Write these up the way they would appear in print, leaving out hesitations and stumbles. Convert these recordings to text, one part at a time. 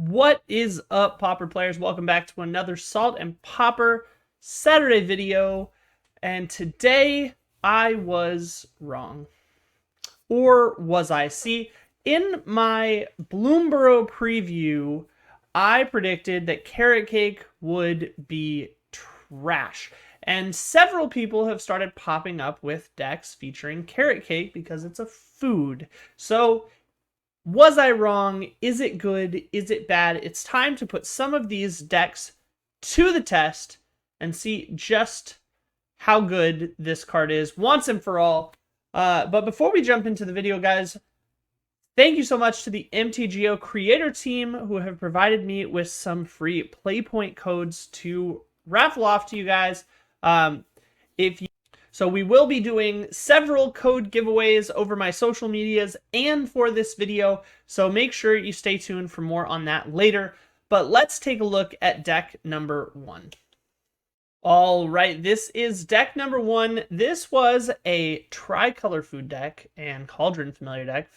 What is up, Pauper players? Welcome back to another Salt and Pauper Saturday video. And today I was wrong. Or was I? See, in my Bloomborough preview, I predicted that Carrot Cake would be trash. And several people have started popping up with decks featuring Carrot Cake because it's a food. So was I wrong? Is it good? Is it bad? It's time to put some of these decks to the test and see just how good this card is once and for all. But before we jump into the video, guys, thank you so much to the MTGO creator team who have provided me with some free Playpoint codes to raffle off to you guys. So we will be doing several code giveaways over my social medias and for this video, so make sure you stay tuned for more on that later. But let's take a look at deck number 1. All right, this is deck number 1. This was a Tricolor food deck and Cauldron familiar deck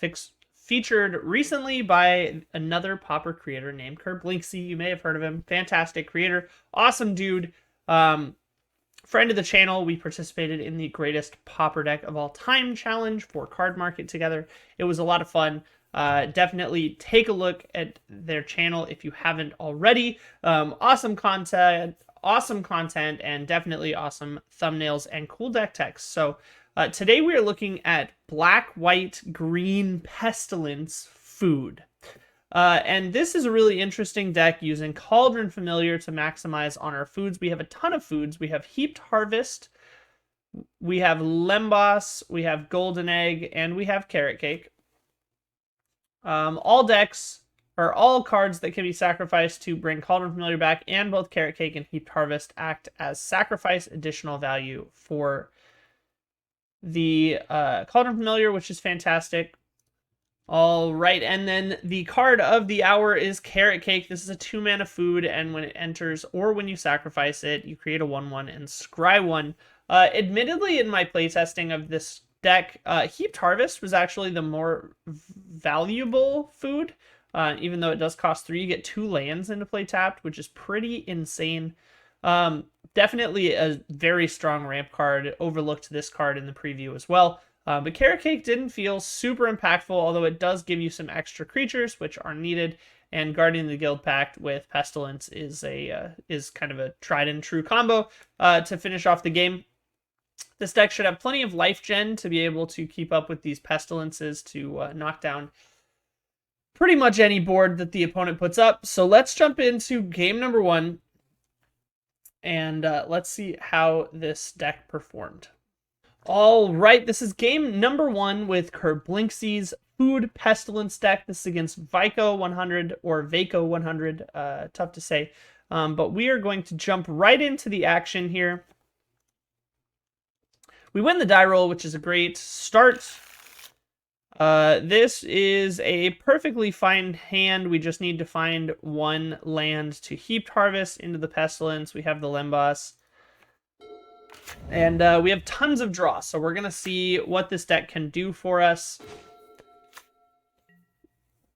featured recently by another Pauper creator named Kerblinksy. You may have heard of him. Fantastic creator. Awesome dude. Friend of the channel. We participated in the greatest Pauper deck of all time challenge for Card Market together. It was a lot of fun. Definitely take a look at their channel if you haven't already. Awesome content, and definitely awesome thumbnails and cool deck text. So today we are looking at black, white, green Pestilence food. And this is a really interesting deck using Cauldron Familiar to maximize on our foods. We have a ton of foods. We have Heaped Harvest, we have Lembas, we have Golden Egg, and we have Carrot Cake. All decks are all cards that can be sacrificed to bring Cauldron Familiar back, and both Carrot Cake and Heaped Harvest act as sacrifice additional value for the Cauldron Familiar, which is fantastic. All right, and then the card of the hour is Carrot Cake. This is a 2-mana food, and when it enters or when you sacrifice it, you create a 1/1 and scry 1. Admittedly, in my playtesting of this deck, Heaped Harvest was actually the more valuable food. Even though it does cost 3, you get 2 lands into play tapped, which is pretty insane. Definitely a very strong ramp card. Overlooked this card in the preview as well. But Carrot Cake didn't feel super impactful, although it does give you some extra creatures, which are needed. And Guardian of the Guild Pact with Pestilence is kind of a tried and true combo to finish off the game. This deck should have plenty of life gen to be able to keep up with these Pestilences to knock down pretty much any board that the opponent puts up. So let's jump into game number 1, and let's see how this deck performed. All right, this is game number 1 with Kerblinksy's Food Pestilence deck. This is against Vico 100 or Vaco 100, tough to say. But we are going to jump right into the action here. We win the die roll, which is a great start. This is a perfectly fine hand. We just need to find 1 land to Heaped Harvest into the Pestilence. We have the Lembas. And we have tons of draw, so we're going to see what this deck can do for us.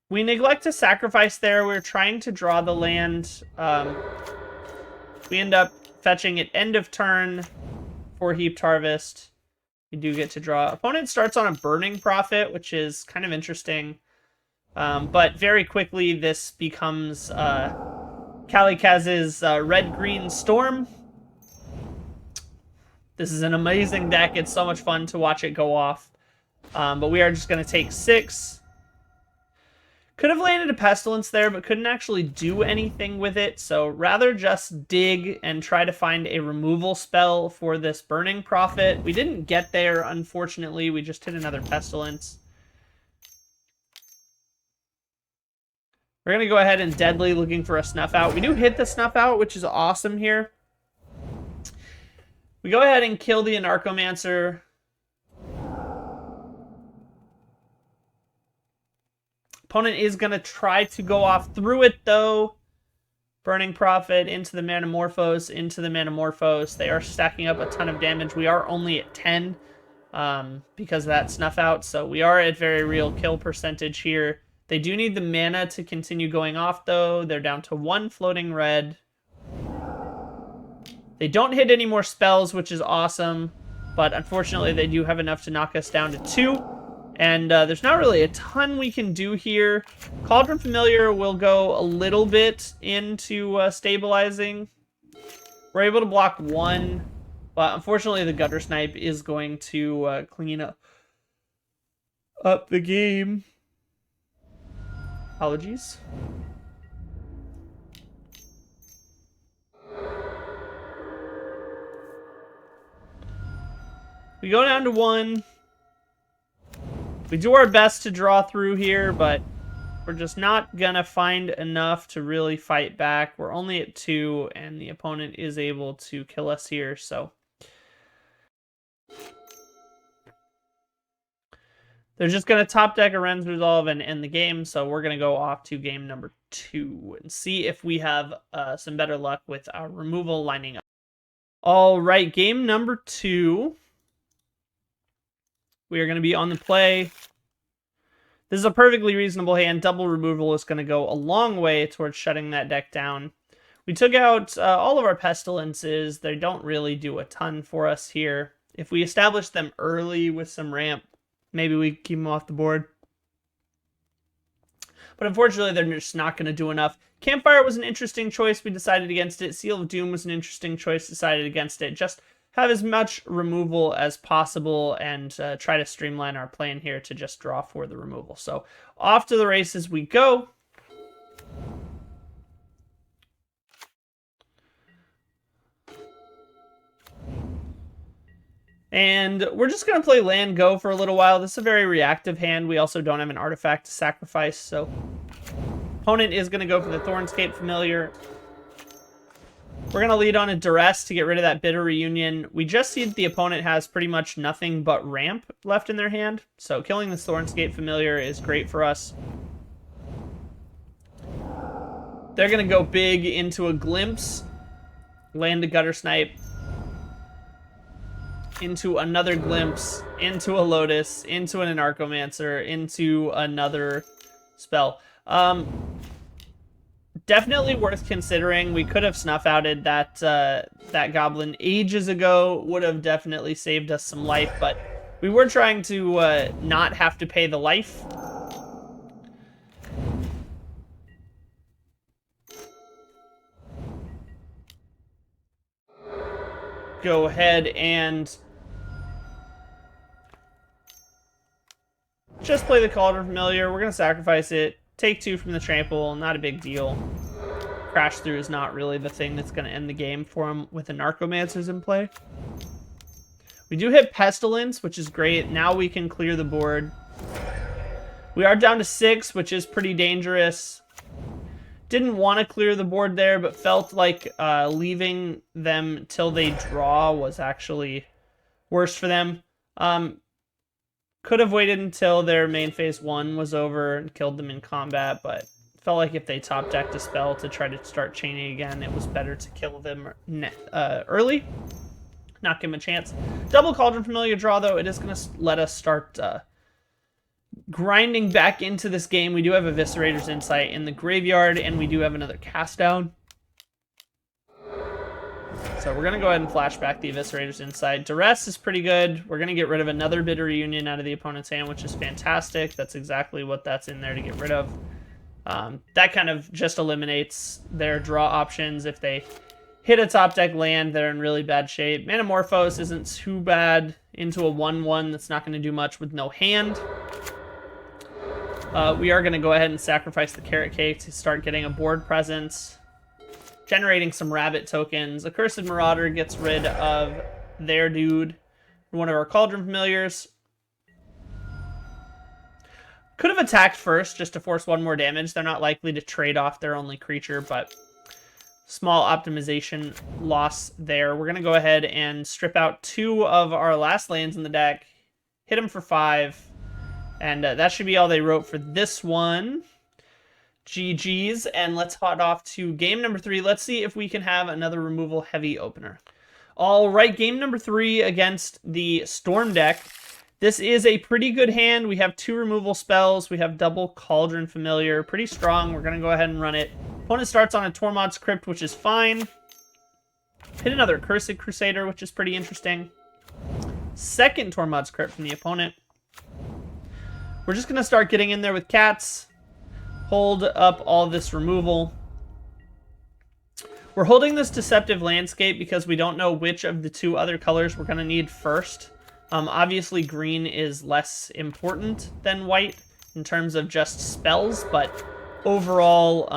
We neglect to sacrifice there. We're trying to draw the land. We end up fetching at end of turn for Heaped Harvest. You do get to draw. Opponent starts on a Burning Prophet, which is kind of interesting. But very quickly, this becomes Kalikaz's Red-Green Storm. This is an amazing deck. It's so much fun to watch it go off. But we are just going to take 6. Could have landed a Pestilence there, but couldn't actually do anything with it. So rather just dig and try to find a removal spell for this Burning Prophet. We didn't get there, unfortunately. We just hit another Pestilence. We're going to go ahead and Deadly, looking for a Snuff Out. We do hit the Snuff Out, which is awesome here. We go ahead and kill the Anarchomancer. Opponent is going to try to go off through it, though. Burning Prophet into the Manamorphose, into the Manamorphose. They are stacking up a ton of damage. We are only at 10 because of that Snuff Out, so we are at very real kill percentage here. They do need the mana to continue going off, though. They're down to 1 floating red. They don't hit any more spells, which is awesome. But unfortunately, they do have enough to knock us down to 2. And there's not really a ton we can do here. Cauldron Familiar will go a little bit into stabilizing. We're able to block 1. But unfortunately, the Gutter Snipe is going to clean up the game. Apologies. We go down to 1. We do our best to draw through here, but we're just not gonna find enough to really fight back. We're only at 2, and the opponent is able to kill us here, so... They're just going to top deck a Ren's Resolve and end the game, so we're going to go off to game number 2 and see if we have some better luck with our removal lining up. All right, game number 2. We are going to be on the play. This is a perfectly reasonable hand. Double removal is going to go a long way towards shutting that deck down. We took out all of our Pestilences. They don't really do a ton for us here. If we establish them early with some ramp, maybe we keep them off the board. But unfortunately, they're just not going to do enough. Campfire was an interesting choice. We decided against it. Seal of Doom was an interesting choice. Decided against it. Just have as much removal as possible and try to streamline our plan here to just draw for the removal. So off to the races we go. And we're just going to play land go for a little while. This is a very reactive hand. We also don't have an artifact to sacrifice, so opponent is going to go for the Thornscape Familiar. We're going to lead on a Duress to get rid of that Bitter Reunion. We just see that the opponent has pretty much nothing but ramp left in their hand, so killing this Thornscape Familiar is great for us. They're going to go big into a Glimpse, land a Gutter Snipe, into another Glimpse, into a Lotus, into an Anarchomancer, into another spell. Definitely worth considering. We could have snuff outed that Goblin ages ago. Would have definitely saved us some life, but we were trying to not have to pay the life. Go ahead and just play the Cauldron Familiar. We're going to sacrifice it. Take 2 from the trample. Not a big deal. Crash Through is not really the thing that's going to end the game for him with the Narcomancers in play. We do hit Pestilence, which is great. Now we can clear the board. We are down to 6, which is pretty dangerous. Didn't want to clear the board there, but felt like leaving them till they draw was actually worse for them. Could have waited until their main phase 1 was over and killed them in combat, but felt like if they top decked a spell to try to start chaining again, it was better to kill them early. Not give them a chance. Double Cauldron Familiar draw, though, it is going to let us start grinding back into this game. We do have Eviscerator's Insight in the graveyard, and we do have another Cast Down. So we're going to go ahead and flash back the Eviscerator's Insight. Duress is pretty good. We're going to get rid of another Bitter Reunion out of the opponent's hand, which is fantastic. That's exactly what that's in there to get rid of. That kind of just eliminates their draw options. If they hit a top deck land, they're in really bad shape. Manamorphose isn't too bad into a 1/1 that's not going to do much with no hand. We are going to go ahead and sacrifice the Carrot Cake to start getting a board presence. Generating some rabbit tokens. Accursed Marauder gets rid of their dude. One of our Cauldron Familiars. Could have attacked first just to force 1 more damage. They're not likely to trade off their only creature, but small optimization loss there. We're going to go ahead and strip out 2 of our last lands in the deck. Hit them for 5. And that should be all they wrote for this one. GG's, and let's hot off to game number 3. Let's see if we can have another removal heavy opener. All right, game number 3 against the Storm deck. This is a pretty good hand. We have 2 removal spells. We have double Cauldron Familiar. Pretty strong. We're going to go ahead and run it. Opponent starts on a Tormod's Crypt, which is fine. Hit another Cursed Crusader, which is pretty interesting. Second Tormod's Crypt from the opponent. We're just going to start getting in there with cats. Hold up all this removal. We're holding this Deceptive Landscape because we don't know which of the 2 other colors we're going to need first. Obviously, green is less important than white in terms of just spells, but overall,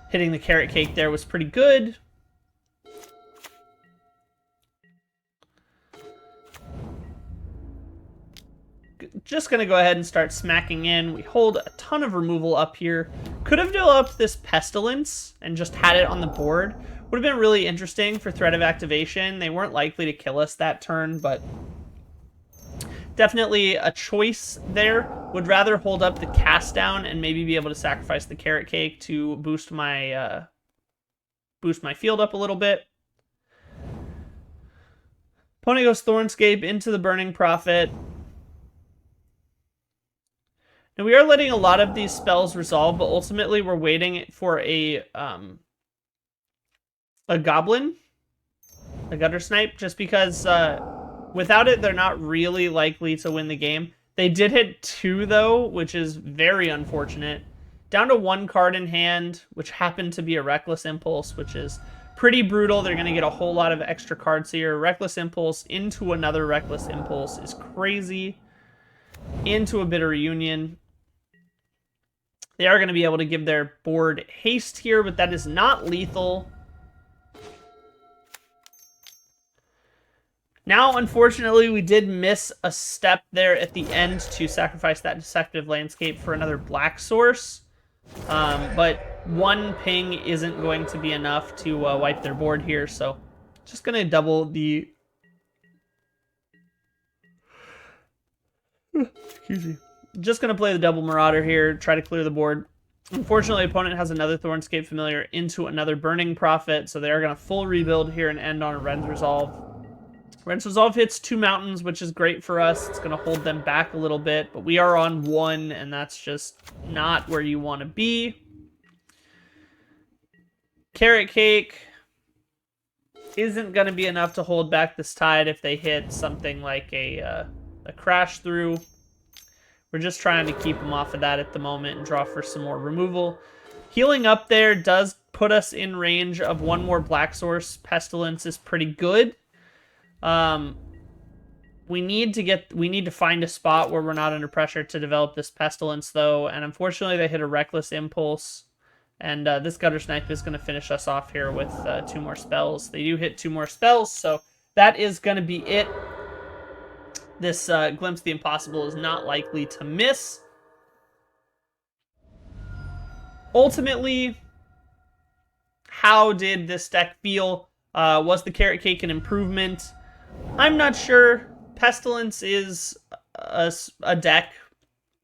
hitting the Carrot Cake there was pretty good. Just going to go ahead and start smacking in. We hold a ton of removal up here. Could have developed this Pestilence and just had it on the board. Would have been really interesting for Threat of Activation. They weren't likely to kill us that turn, but definitely a choice there. Would rather hold up the Cast Down and maybe be able to sacrifice the Carrot Cake to boost my field up a little bit. Opponent goes Thornscape into the Burning Prophet. Now, we are letting a lot of these spells resolve, but ultimately we're waiting for a Goblin, a Gutter Snipe, just because without it, they're not really likely to win the game. They did hit 2, though, which is very unfortunate. Down to 1 card in hand, which happened to be a Reckless Impulse, which is pretty brutal. They're going to get a whole lot of extra cards here. Reckless Impulse into another Reckless Impulse is crazy. Into a Bitter Reunion. They are going to be able to give their board haste here, but that is not lethal. Now, unfortunately, we did miss a step there at the end to sacrifice that Deceptive Landscape for another black source. But 1 ping isn't going to be enough to wipe their board here, so just going to double the... Excuse me. Just going to play the double Marauder here, try to clear the board. Unfortunately, opponent has another Thornscape Familiar into another Burning Prophet, so they are going to full rebuild here and end on a Ren's Resolve. Ren's Resolve hits 2 mountains, which is great for us. It's going to hold them back a little bit, but we are on 1, and that's just not where you want to be. Carrot Cake isn't going to be enough to hold back this tide if they hit something like a Crash Through. We're just trying to keep them off of that at the moment and draw for some more removal. Healing up there does put us in range of 1 more black source. Pestilence is pretty good. We need to find a spot where we're not under pressure to develop this Pestilence, though, and unfortunately they hit a Reckless Impulse, and this Gutter Snipe is going to finish us off here with 2 more spells. They do hit 2 more spells, so that is going to be it. This Glimpse of the Impossible is not likely to miss. Ultimately, how did this deck feel? Was the Carrot Cake an improvement? I'm not sure. Pestilence is a deck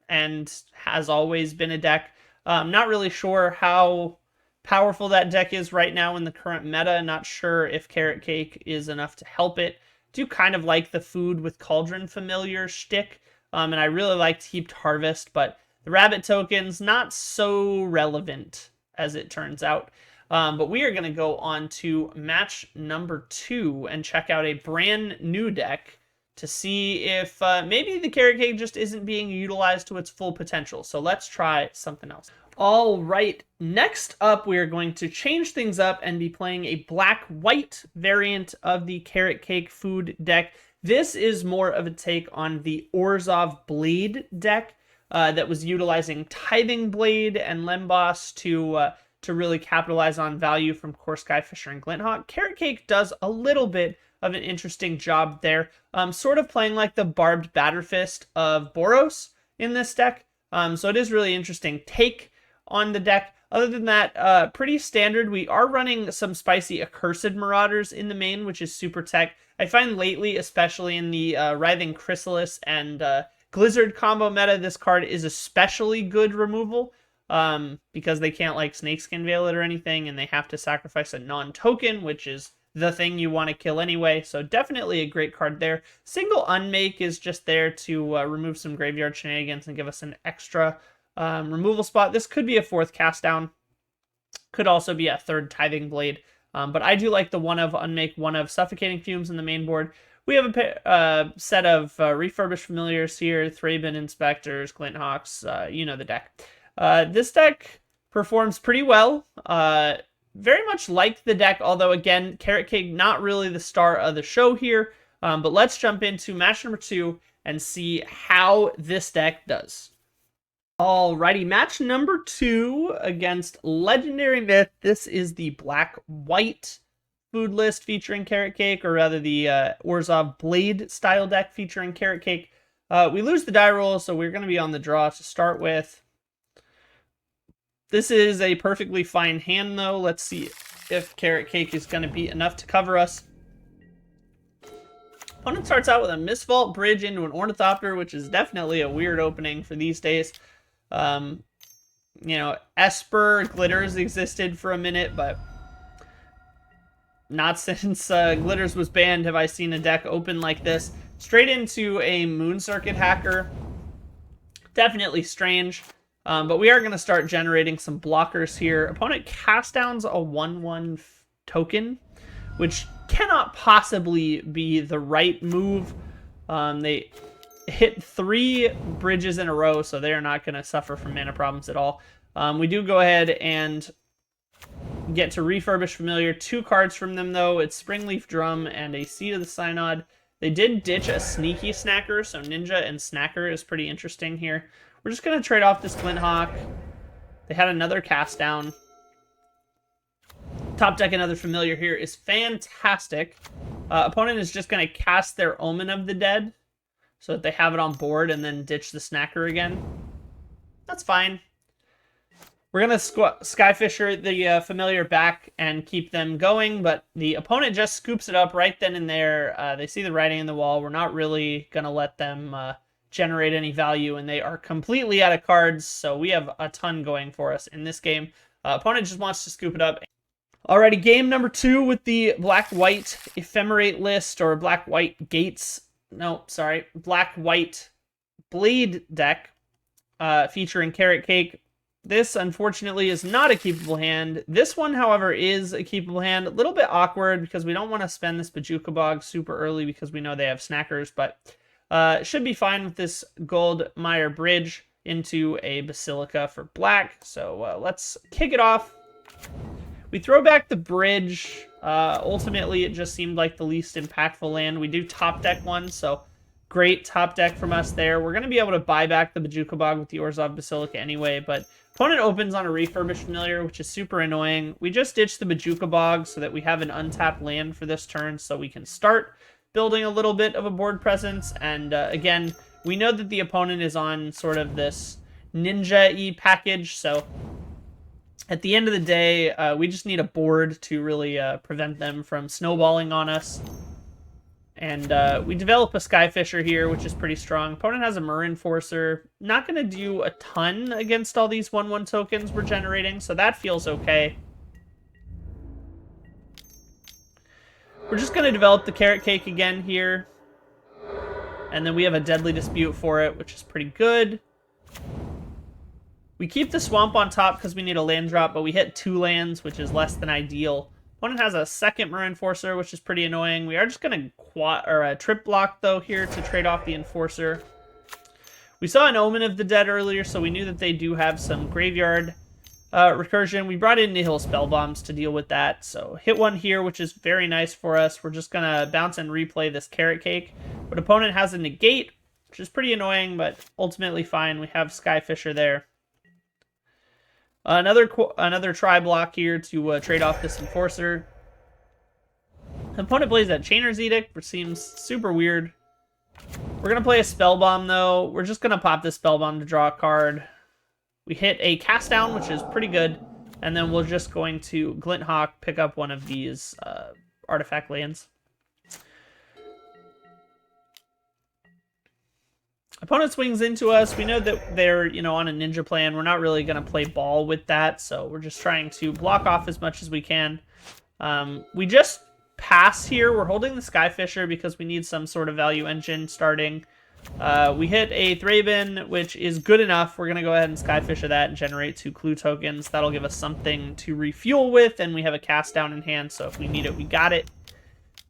and has always been a deck. I'm not really sure how powerful that deck is right now in the current meta. Not sure if Carrot Cake is enough to help it. Do kind of like the food with Cauldron Familiar shtick, and I really liked Heaped Harvest, but the Rabbit tokens, not so relevant as it turns out. But we are going to go on to match number 2 and check out a brand new deck to see if maybe the Carrot Cake just isn't being utilized to its full potential. So let's try something else. All right, next up, we are going to change things up and be playing a black-white variant of the Carrot Cake food deck. This is more of a take on the Orzhov Blade deck that was utilizing Tithing Blade and Lembas to really capitalize on value from Core Skyfisher and Glinthawk. Carrot Cake does a little bit of an interesting job there, sort of playing like the Barbed Batterfist of Boros in this deck. So it is really interesting take on the deck. Other than that, pretty standard. We are running some spicy Accursed Marauders in the main, which is super tech. I find lately, especially in the Writhing Chrysalis and Glizzard combo meta, this card is especially good removal because they can't like Snakeskin Veil it or anything, and they have to sacrifice a non-token, which is the thing you want to kill anyway, so definitely a great card there. Single Unmake is just there to remove some graveyard shenanigans and give us an extra removal spot. This could be a 4th cast down, could also be a 3rd Tithing Blade, but I do like the 1 of Unmake, 1 of Suffocating Fumes in the main board. We have a set of refurbished familiars here, Thraben Inspectors, Glinthawks, you know the deck. This deck performs pretty well, very much like the deck, although again, Carrot Cake not really the star of the show here, but let's jump into match number 2 and see how this deck does. Alrighty, match number 2 against Legendary Myth. This is the black-white food list featuring Carrot Cake, or rather the Orzhov Blade style deck featuring Carrot Cake. We lose the die roll, so we're going to be on the draw to start with. This is a perfectly fine hand, though. Let's see if Carrot Cake is going to be enough to cover us. Opponent starts out with a Mistvault Bridge into an Ornithopter, which is definitely a weird opening for these days. You know, Esper Glitters existed for a minute, but not since Glitters was banned have I seen a deck open like this. Straight into a Moon Circuit Hacker. Definitely strange. But we are going to start generating some blockers here. Opponent cast downs a 1/1 token, which cannot possibly be the right move. They hit 3 bridges in a row, so they're not going to suffer from mana problems at all. We do go ahead and get to refurbish familiar. 2 cards from them, though. It's Springleaf Drum and a Seed of the Synod. They did ditch a Sneaky Snacker, so Ninja and Snacker is pretty interesting here. We're just going to trade off this Glinthawk. They had another cast down. Top deck another familiar here is fantastic. Opponent is just going to cast their Omen of the Dead so that they have it on board and then ditch the Snacker again. That's fine. We're going to Skyfisher the familiar back and keep them going, but the opponent just scoops it up right then and there. They see the writing on the wall. We're not really going to let them generate any value, and they are completely out of cards, so we have a ton going for us in this game. Opponent just wants to scoop it up. Alrighty, game number 2 with the black-white Ephemerate list, or black-white gates. No, sorry, black-white blade deck featuring Carrot Cake. This, unfortunately, is not a keepable hand. This one, however, is a keepable hand. A little bit awkward because we don't want to spend this Bajuka Bog super early because we know they have snackers, but should be fine with this Goldmire Bridge into a Basilica for black. So let's kick it off. We throw back the bridge. Ultimately, it just seemed like the least impactful land. We do top deck one, so great top deck from us there. We're going to be able to buy back the Bajuka Bog with the Orzhov Basilica anyway, but opponent opens on a refurbished familiar, which is super annoying. We just ditched the Bajuka Bog so that we have an untapped land for this turn so we can start building a little bit of a board presence. And again, we know that the opponent is on sort of this ninja-y package, so at the end of the day, we just need a board to really prevent them from snowballing on us. And we develop a Skyfisher here, which is pretty strong. Opponent has a Marin Enforcer. Not going to do a ton against all these 1/1 tokens we're generating, so that feels okay. We're just going to develop the Carrot Cake again here. And then we have a Deadly Dispute for it, which is pretty good. We keep the Swamp on top because we need a land drop, but we hit 2 lands, which is less than ideal. Opponent has a second Marin Enforcer, which is pretty annoying. We are just going to trip block, though, here to trade off the Enforcer. We saw an Omen of the Dead earlier, so we knew that they do have some graveyard recursion. We brought in Nihil Spellbombs to deal with that, so hit 1 here, which is very nice for us. We're just going to bounce and replay this Carrot Cake. But opponent has a Negate, which is pretty annoying, but ultimately fine. We have Skyfisher there. Another tri-block here to trade off this Enforcer. Opponent plays that Chainer's Edict, which seems super weird. We're going to play a Spellbomb, though. We're just going to pop this Spellbomb to draw a card. We hit a Cast Down, which is pretty good. And then we're just going to Glinthawk, pick up one of these artifact lands. Opponent swings into us. We know that they're, on a ninja plan. We're not really going to play ball with that, so we're just trying to block off as much as we can. We just pass here. We're holding the Skyfisher because we need some sort of value engine starting. We hit a Thraben, which is good enough. We're going to go ahead and Skyfisher that and generate 2 clue tokens. That'll give us something to refuel with, and we have a cast down in hand, so if we need it, we got it.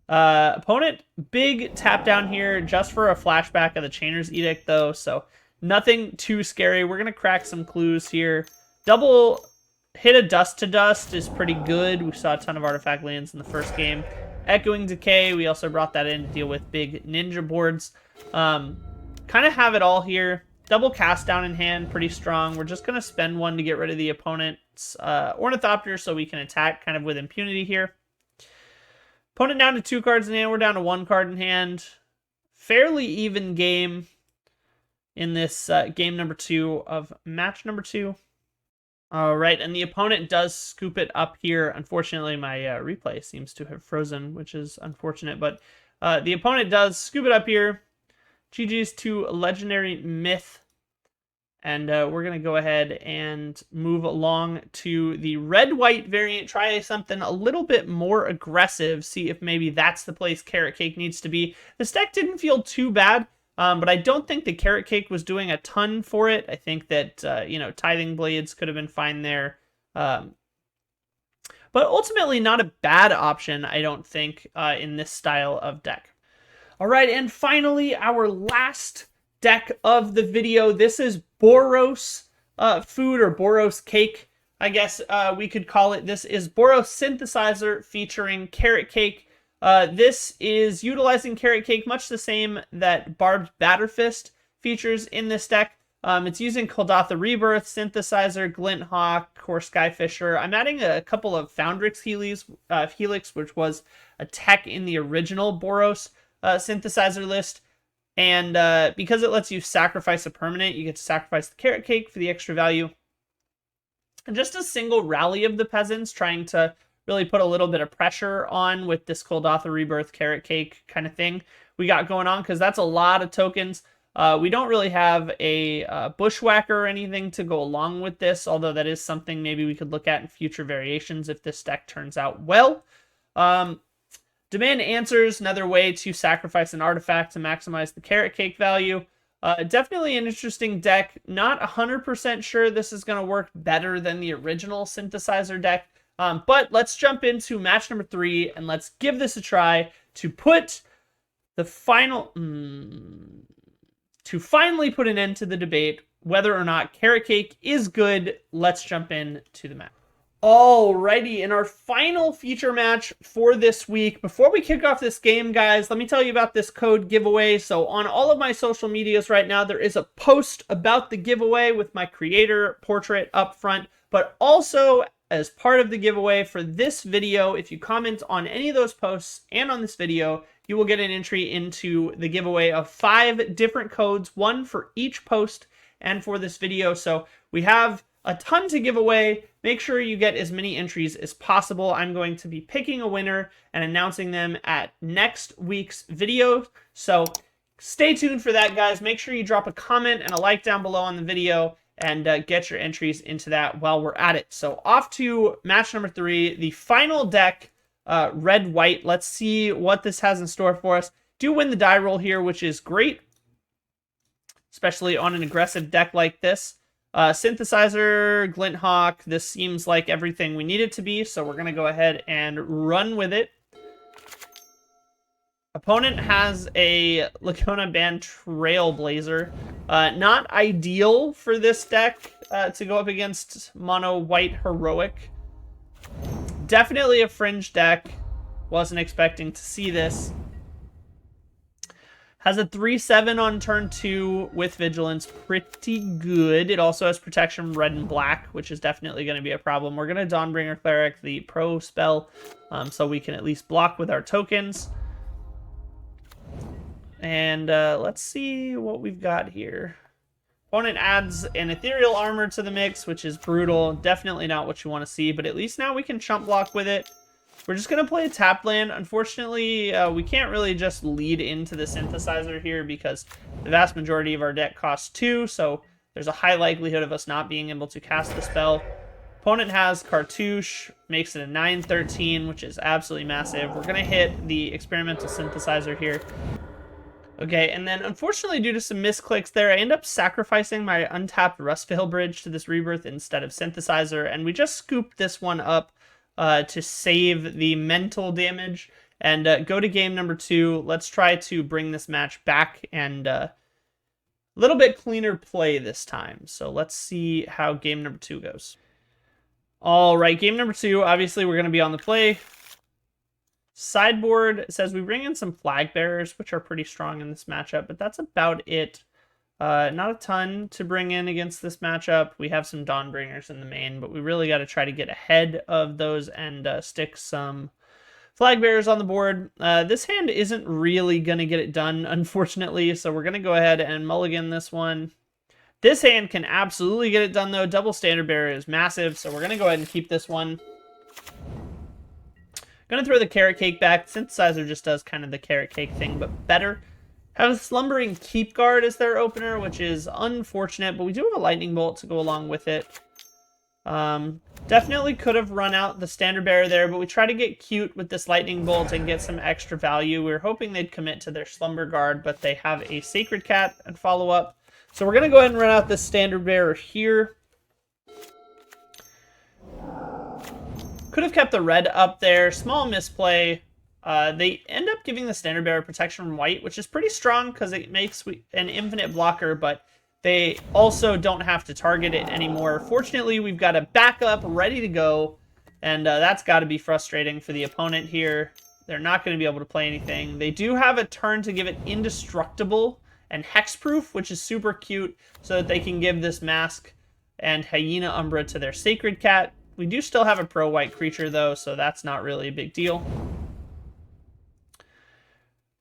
Opponent, big tap down here just for a flashback of the Chainer's Edict, though, so nothing too scary. We're going to crack some clues here. Double hit a Dust to Dust is pretty good. We saw a ton of artifact lands in the first game. Echoing Decay, we also brought that in to deal with big ninja boards. Kind of have it all here. Double cast down in hand, pretty strong. We're just going to spend 1 to get rid of the opponent's Ornithopter so we can attack kind of with impunity here. Opponent down to 2 cards in hand. We're down to 1 card in hand. Fairly even game in this game number 2 of match number 2. All right, and the opponent does scoop it up here. Unfortunately, my replay seems to have frozen, which is unfortunate. But the opponent does scoop it up here. GG's to Legendary Myth. And we're going to go ahead and move along to the red-white variant. Try something a little bit more aggressive. See if maybe that's the place Carrot Cake needs to be. This deck didn't feel too bad. But I don't think the Carrot Cake was doing a ton for it. I think that, you know, Tithing Blades could have been fine there. But ultimately not a bad option, I don't think, in this style of deck. All right, and finally, our last deck of the video. This is Boros Food, or Boros Cake, I guess we could call it. This is Boros Synthesizer featuring Carrot Cake. This is utilizing Carrot Cake, much the same that Barbed Batterfist features in this deck. It's using Kuldotha Rebirth, Synthesizer, Glint Hawk, Core Skyfisher. I'm adding a couple of Foundrix Helix, which was a tech in the original Boros Synthesizer list. And because it lets you sacrifice a permanent, you get to sacrifice the Carrot Cake for the extra value. And just a single rally of the Peasants, trying to really put a little bit of pressure on with this Kuldotha Rebirth Carrot Cake kind of thing we got going on, because that's a lot of tokens. We don't really have a Bushwhacker or anything to go along with this, although that is something maybe we could look at in future variations if this deck turns out well. Demand Answers, another way to sacrifice an artifact to maximize the Carrot Cake value. Definitely an interesting deck. Not 100% sure this is going to work better than the original Synthesizer deck. But let's jump into match number 3 and let's give this a try to put the final... to finally put an end to the debate whether or not Carrot Cake is good. Let's jump into the match. Alrighty, in our final feature match for this week, before we kick off this game, guys, let me tell you about this code giveaway. So on all of my social medias right now, there is a post about the giveaway with my creator portrait up front, but also as part of the giveaway for this video, if you comment on any of those posts and on this video, you will get an entry into the giveaway of 5 different codes, 1 for each post and for this video. So we have a ton to give away. Make sure you get as many entries as possible. I'm going to be picking a winner and announcing them at next week's video. So stay tuned for that, guys. Make sure you drop a comment and a like down below on the video and get your entries into that while we're at it. So off to match number 3, the final deck, red-white. Let's see what this has in store for us. Do win the die roll here, which is great, especially on an aggressive deck like this. Synthesizer, Glint Hawk, this seems like everything we need it to be, so we're going to go ahead and run with it. Opponent has a Lacuna Band Trailblazer. Not ideal for this deck to go up against mono white heroic. Definitely a fringe deck. Wasn't expecting to see this. Has a 3/7 on turn 2 with Vigilance. Pretty good. It also has protection from red and black, which is definitely going to be a problem. We're going to Dawnbringer Cleric, the pro spell, so we can at least block with our tokens. And let's see what we've got here. Opponent adds an Ethereal Armor to the mix, which is brutal. Definitely not what you want to see, but at least now we can chump block with it. We're just going to play a tap land. Unfortunately, we can't really just lead into the Synthesizer here because the vast majority of our deck costs 2, so there's a high likelihood of us not being able to cast the spell. Opponent has Cartouche, makes it a 9-13, which is absolutely massive. We're going to hit the experimental synthesizer here. Okay, and then unfortunately, due to some misclicks there, I end up sacrificing my untapped Rustveil Bridge to this Rebirth instead of Synthesizer, and we just scooped this one up to save the mental damage and go to game number 2. Let's try to bring this match back and a little bit cleaner play this time. So let's see how game number 2 goes. All right, game number 2. Obviously, we're going to be on the play. Sideboard says we bring in some flag bearers, which are pretty strong in this matchup, but that's about it. Not a ton to bring in against this matchup. We have some Dawnbringers in the main, but we really got to try to get ahead of those and stick some flag bearers on the board. This hand isn't really going to get it done, unfortunately, so we're going to go ahead and mulligan this one. This hand can absolutely get it done, though. Double Standard Bearer is massive, so we're going to go ahead and keep this one. Gonna throw the Carrot Cake back. Synthesizer just does kind of the Carrot Cake thing, but better. Have a Slumbering Keep Guard as their opener, which is unfortunate, but we do have a Lightning Bolt to go along with it. Definitely could have run out the Standard Bearer there, but we try to get cute with this Lightning Bolt and get some extra value. We were hoping they'd commit to their Slumber Guard, but they have a Sacred Cat and follow up. So we're gonna go ahead and run out this Standard Bearer here. Could have kept the red up there. Small misplay. They end up giving the Standard Bearer protection from white, which is pretty strong because it makes an infinite blocker, but they also don't have to target it anymore. Fortunately, we've got a backup ready to go, and that's got to be frustrating for the opponent here. They're not going to be able to play anything. They do have a turn to give it Indestructible and Hexproof, which is super cute, so that they can give this Mask and Hyena Umbra to their Sacred Cat. We do still have a pro-white creature, though, so that's not really a big deal.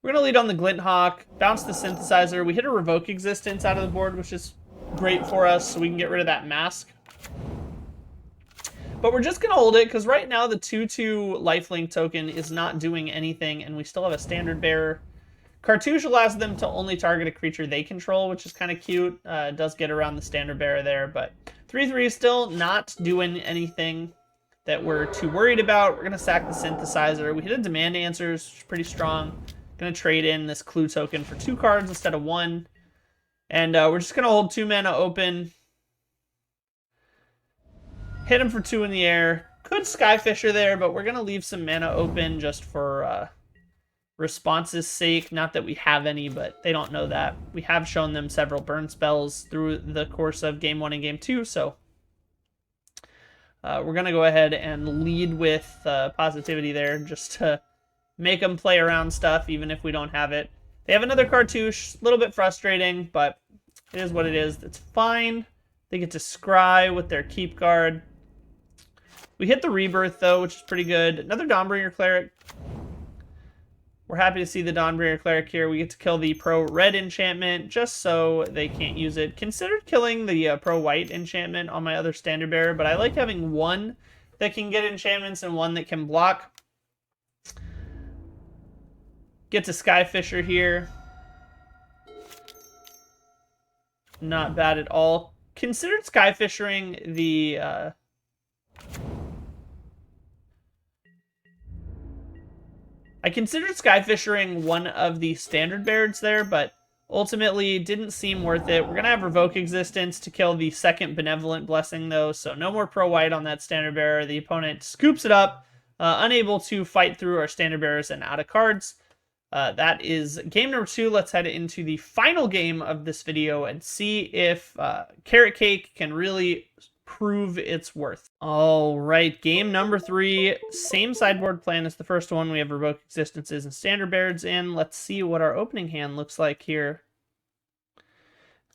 We're going to lead on the Glint Hawk, bounce the Synthesizer. We hit a Revoke Existence out of the board, which is great for us, so we can get rid of that Mask. But we're just going to hold it, because right now the 2/2 lifelink token is not doing anything, and we still have a Standard Bearer. Cartouche allows them to only target a creature they control, which is kind of cute. It does get around the Standard Bearer there, but 3/3 is still not doing anything that we're too worried about. We're going to sack the Synthesizer. We hit a Demand Answers, which is pretty strong. Going to trade in this Clue token for 2 cards instead of 1. And we're just going to hold 2 mana open. Hit him for 2 in the air. Could Skyfisher there, but we're going to leave some mana open just for response's sake. Not that we have any, but they don't know that. We have shown them several burn spells through the course of Game 1 and Game 2, so we're going to go ahead and lead with positivity there just to make them play around stuff even if we don't have it. They have another Cartouche, a little bit frustrating, but it is what it is. It's fine. They get to scry with their Keep Guard. We hit the Rebirth, though, which is pretty good. Another Dawnbringer Cleric. We're happy to see the Dawnbringer Cleric here. We get to kill the pro-red enchantment just so they can't use it. Considered killing the pro-white enchantment on my other Standard Bearer, but I like having one that can get enchantments and one that can block. Get to Skyfisher here. Not bad at all. Considered Skyfishering the... I considered Skyfishering one of the Standard Bearers there, but ultimately didn't seem worth it. We're going to have Revoke Existence to kill the second Benevolent Blessing, though, so no more pro-white on that Standard Bearer. The opponent scoops it up, unable to fight through our Standard Bearers and out of cards. That is game number 2. Let's head into the final game of this video and see if Carrot Cake can really prove its worth. All right, game number 3. Same sideboard plan as the first one. We have Revoke Existences and Standard Bearers in. Let's see what our opening hand looks like here.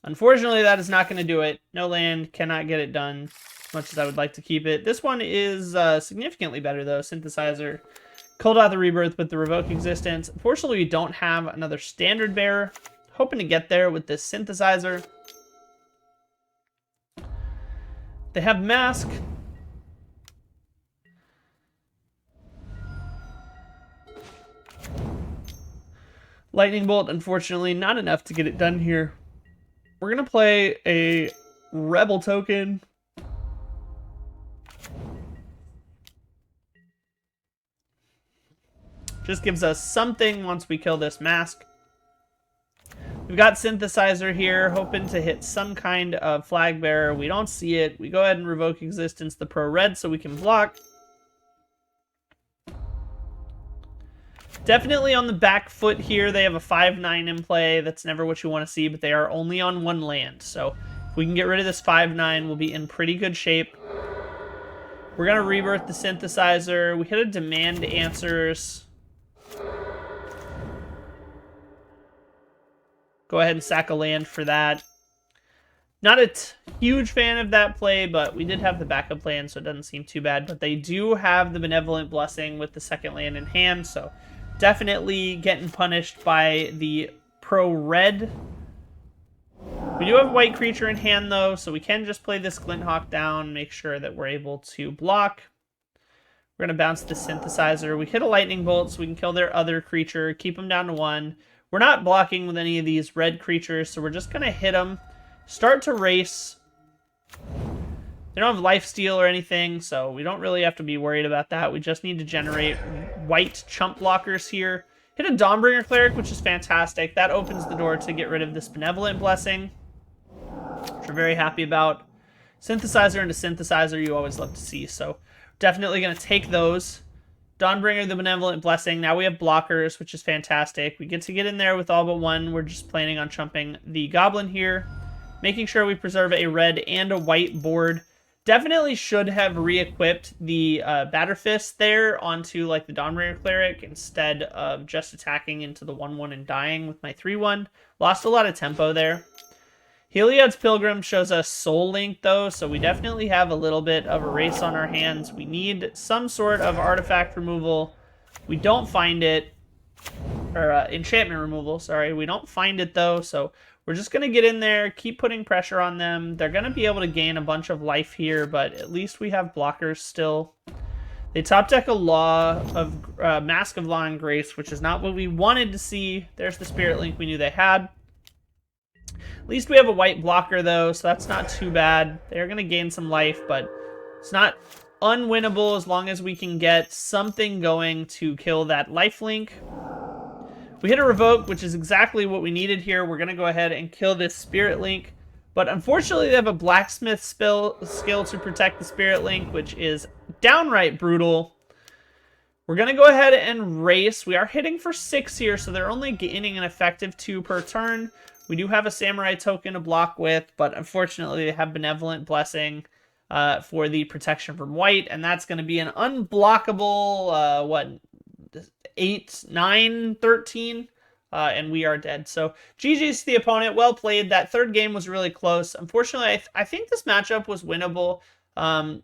Unfortunately, that is not going to do it. No land, cannot get it done as much as I would like to keep it. This one is significantly better, though. Synthesizer. Called out the Rebirth with the Revoke Existence. Unfortunately, we don't have another Standard Bearer. Hoping to get there with this Synthesizer. They have Mask. Lightning Bolt, unfortunately, not enough to get it done here. We're going to play a Rebel token. Just gives us something once we kill this mask. We've got Synthesizer here, hoping to hit some kind of Flag Bearer. We don't see it. We go ahead and revoke Existence the Pro Red so we can block. Definitely on the back foot here. They have a 5/9 in play. That's never what you want to see, but they are only on one land. So if we can get rid of this 5/9, we'll be in pretty good shape. We're going to rebirth the Synthesizer. We hit a Demand Answers. Go ahead and sack a land for that. Not a huge fan of that play, but we did have the backup plan, so it doesn't seem too bad. But they do have the Benevolent Blessing with the second land in hand, so definitely getting punished by the Pro Red. We do have white creature in hand, though, so we can just play this Glinthawk down, make sure that we're able to block. We're going to bounce the Synthesizer. We hit a Lightning Bolt, so we can kill their other creature, keep them down to 1. We're not blocking with any of these red creatures, so we're just going to hit them. Start to race. They don't have lifesteal or anything, so we don't really have to be worried about that. We just need to generate white chump blockers here. Hit a Dawnbringer Cleric, which is fantastic. That opens the door to get rid of this Benevolent Blessing, which we're very happy about. Synthesizer into Synthesizer, you always love to see, so definitely going to take those. Dawnbringer, the Benevolent Blessing. Now we have blockers, which is fantastic. We get to get in there with all but one. We're just planning on chumping the Goblin here, making sure we preserve a red and a white board. Definitely should have re-equipped the Batterfist there onto like the Dawnbringer Cleric instead of just attacking into the 1/1 and dying with my 3/1. Lost a lot of tempo there. Heliod's Pilgrim shows us Soul Link though, so we definitely have a little bit of a race on our hands. We need some sort of artifact removal. We don't find it, or enchantment removal, sorry. We don't find it though, so we're just going to get in there, keep putting pressure on them. They're going to be able to gain a bunch of life here, but at least we have blockers still. They top deck a Mask of Law and Grace, which is not what we wanted to see. There's the Spirit Link we knew they had. At least we have a white blocker, though, so that's not too bad. They're going to gain some life, but it's not unwinnable as long as we can get something going to kill that lifelink. We hit a Revoke, which is exactly what we needed here. We're going to go ahead and kill this Spirit Link. But unfortunately, they have a Blacksmith skill to protect the Spirit Link, which is downright brutal. We're going to go ahead and race. We are hitting for 6 here, so they're only gaining an effective 2 per turn. We do have a Samurai token to block with, but unfortunately, they have Benevolent Blessing for the protection from white, and that's going to be an unblockable, 8, 9, 13, and we are dead. So GG's to the opponent. Well played. That third game was really close. Unfortunately, I think this matchup was winnable.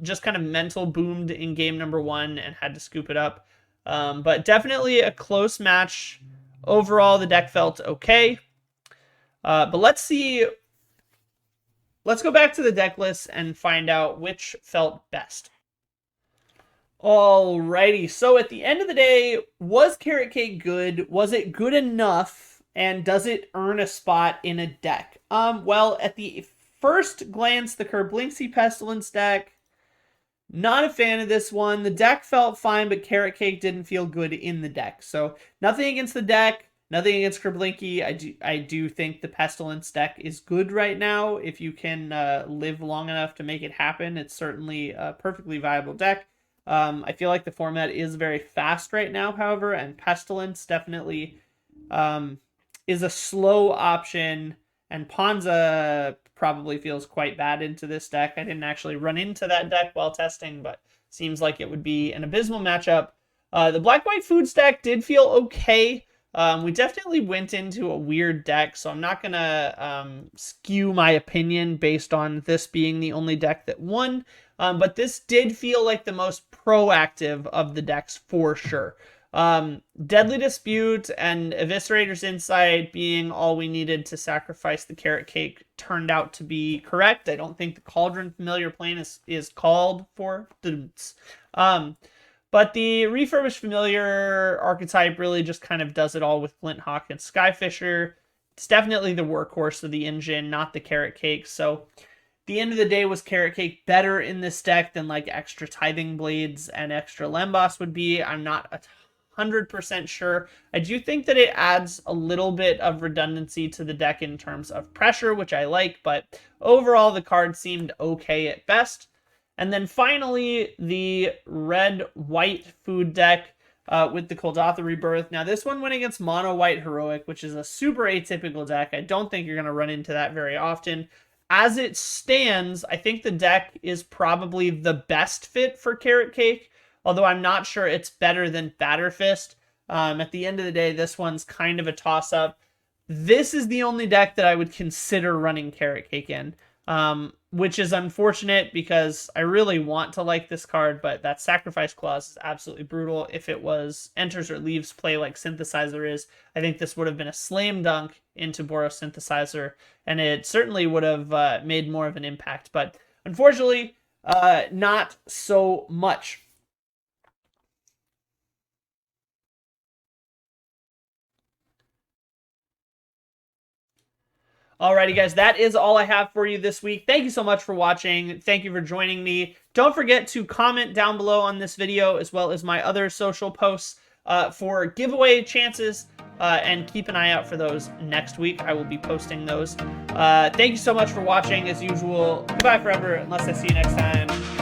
Just kind of mental boomed in game number 1 and had to scoop it up. But definitely a close match. Overall, the deck felt okay. But let's see. Let's go back to the deck list and find out which felt best. Alrighty, so at the end of the day, was Carrot Cake good? Was it good enough? And does it earn a spot in a deck? Well, at the first glance, the Kerblinksy Pestilence deck, not a fan of this one. The deck felt fine, but Carrot Cake didn't feel good in the deck. So nothing against the deck, nothing against Kerblinky. I do think the Pestilence deck is good right now. If you can live long enough to make it happen, it's certainly a perfectly viable deck. I feel like the format is very fast right now, however, and Pestilence definitely is a slow option, and Ponza probably feels quite bad into this deck. I didn't actually run into that deck while testing, but seems like it would be an abysmal matchup. The Black-White Foods deck did feel okay. We definitely went into a weird deck, so I'm not going to skew my opinion based on this being the only deck that won. But this did feel like the most proactive of the decks for sure. Deadly Dispute and Eviscerator's Insight being all we needed to sacrifice the Carrot Cake turned out to be correct. I don't think the Cauldron Familiar Plane is called for. But the Refurbished Familiar archetype really just kind of does it all with Glinthawk and Skyfisher. It's definitely the workhorse of the engine, not the Carrot Cake. So the end of the day, was Carrot Cake better in this deck than like extra Tithing Blades and extra Lembas would be? I'm not 100% sure. I do think that it adds a little bit of redundancy to the deck in terms of pressure, which I like, but overall the card seemed okay at best. And then finally, the red-white food deck with the Kuldotha Rebirth. Now, this one went against mono-white Heroic, which is a super atypical deck. I don't think you're going to run into that very often. As it stands, I think the deck is probably the best fit for Carrot Cake, although I'm not sure it's better than Batter Fist. At the end of the day, this one's kind of a toss-up. This is the only deck that I would consider running Carrot Cake in, which is unfortunate because I really want to like this card, but that sacrifice clause is absolutely brutal. If it was enters or leaves play like Synthesizer is, I think this would have been a slam dunk into Boros Synthesizer, and it certainly would have made more of an impact, but unfortunately, not so much. Alrighty, guys, that is all I have for you this week. Thank you so much for watching. Thank you for joining me. Don't forget to comment down below on this video, as well as my other social posts for giveaway chances, and keep an eye out for those next week. I will be posting those. Thank you so much for watching, as usual. Goodbye forever, unless I see you next time.